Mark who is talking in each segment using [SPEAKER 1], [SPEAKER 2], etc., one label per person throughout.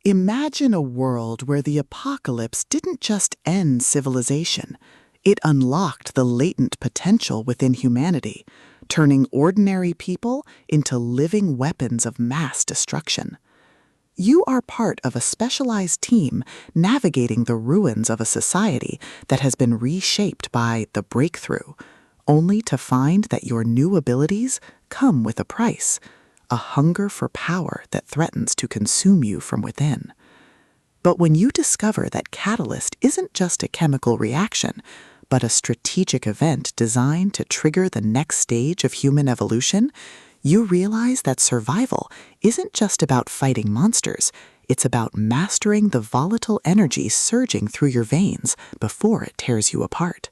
[SPEAKER 1] Imagine a world where the apocalypse didn't just end civilization. It unlocked the latent potential within humanity, turning ordinary people into living weapons of mass destruction. You are part of a specialized team navigating the ruins of a society that has been reshaped by the breakthrough, only to find that your new abilities come with a price, a hunger for power that threatens to consume you from within. But when you discover that Catalyst isn't just a chemical reaction, but a strategic event designed to trigger the next stage of human evolution, you realize that survival isn't just about fighting monsters, it's about mastering the volatile energy surging through your veins before it tears you apart.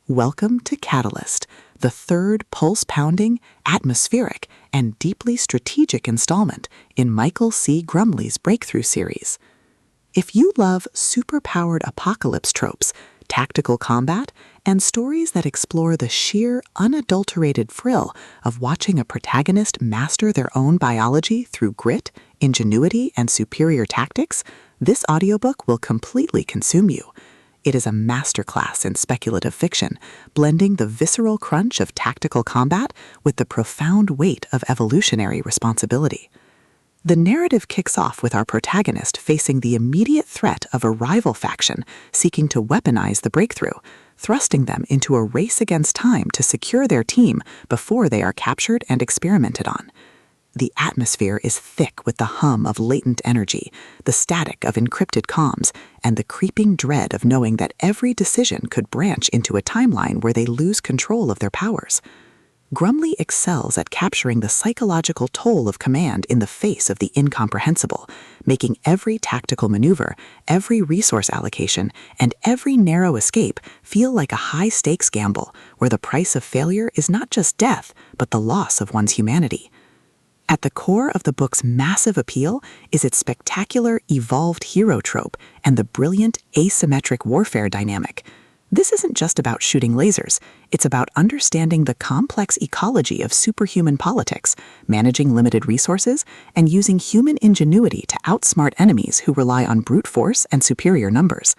[SPEAKER 1] Welcome to Catalyst, the third pulse-pounding, atmospheric, and deeply strategic installment in Michael C. Grumley's Breakthrough series. If you love superpowered apocalypse tropes, tactical combat, and stories that explore the sheer, unadulterated thrill of watching a protagonist master their own biology through grit, ingenuity, and superior tactics, this audiobook will completely consume you. It is a masterclass in speculative fiction, blending the visceral crunch of tactical combat with the profound weight of evolutionary responsibility. The narrative kicks off with our protagonist facing the immediate threat of a rival faction seeking to weaponize the breakthrough, thrusting them into a race against time to secure their team before they are captured and experimented on. The atmosphere is thick with the hum of latent energy, the static of encrypted comms, and the creeping dread of knowing that every decision could branch into a timeline where they lose control of their powers. Grumley excels at capturing the psychological toll of command in the face of the incomprehensible, making every tactical maneuver, every resource allocation, and every narrow escape feel like a high-stakes gamble where the price of failure is not just death, but the loss of one's humanity. At the core of the book's massive appeal is its spectacular evolved hero trope and the brilliant asymmetric warfare dynamic. This isn't just about shooting lasers, it's about understanding the complex ecology of superhuman politics, managing limited resources, and using human ingenuity to outsmart enemies who rely on brute force and superior numbers.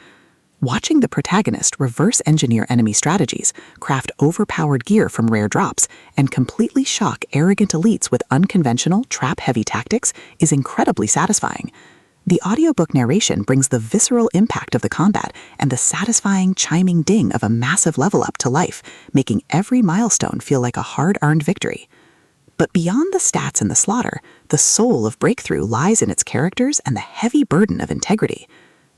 [SPEAKER 1] Watching the protagonist reverse engineer enemy strategies, craft overpowered gear from rare drops, and completely shock arrogant elites with unconventional, trap-heavy tactics is incredibly satisfying. The audiobook narration brings the visceral impact of the combat and the satisfying chiming ding of a massive level up to life, making every milestone feel like a hard-earned victory. But beyond the stats and the slaughter, the soul of Breakthrough lies in its characters and the heavy burden of integrity.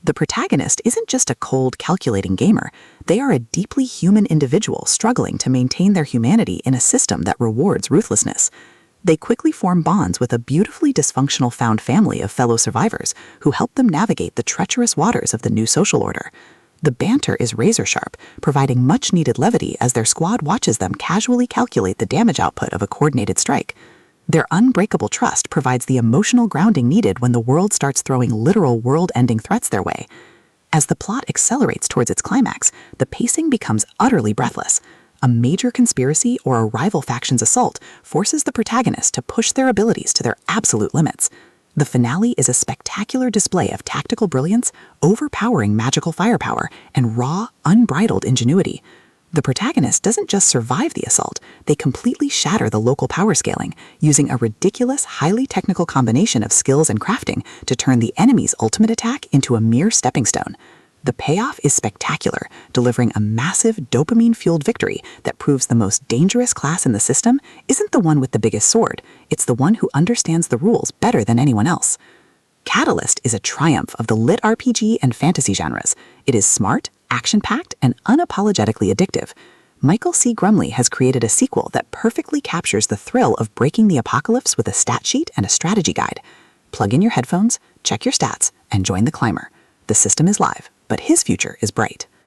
[SPEAKER 1] The protagonist isn't just a cold, calculating gamer. They are a deeply human individual struggling to maintain their humanity in a system that rewards ruthlessness. They quickly form bonds with a beautifully dysfunctional found family of fellow survivors who help them navigate the treacherous waters of the new social order. The banter is razor-sharp, providing much-needed levity as their squad watches them casually calculate the damage output of a coordinated strike. Their unbreakable trust provides the emotional grounding needed when the world starts throwing literal world-ending threats their way. As the plot accelerates towards its climax, the pacing becomes utterly breathless. A major conspiracy or a rival faction's assault forces the protagonist to push their abilities to their absolute limits. The finale is a spectacular display of tactical brilliance, overpowering magical firepower, and raw, unbridled ingenuity. The protagonist doesn't just survive the assault, they completely shatter the local power scaling, using a ridiculous, highly technical combination of skills and crafting to turn the enemy's ultimate attack into a mere stepping stone. The payoff is spectacular, delivering a massive dopamine-fueled victory that proves the most dangerous class in the system isn't the one with the biggest sword, it's the one who understands the rules better than anyone else. Catalyst is a triumph of the LitRPG and fantasy genres. It is smart, action-packed, and unapologetically addictive. Michael C. Grumley has created a sequel that perfectly captures the thrill of breaking the apocalypse with a stat sheet and a strategy guide. Plug in your headphones, check your stats, and join the climber. The system is live, but his future is bright.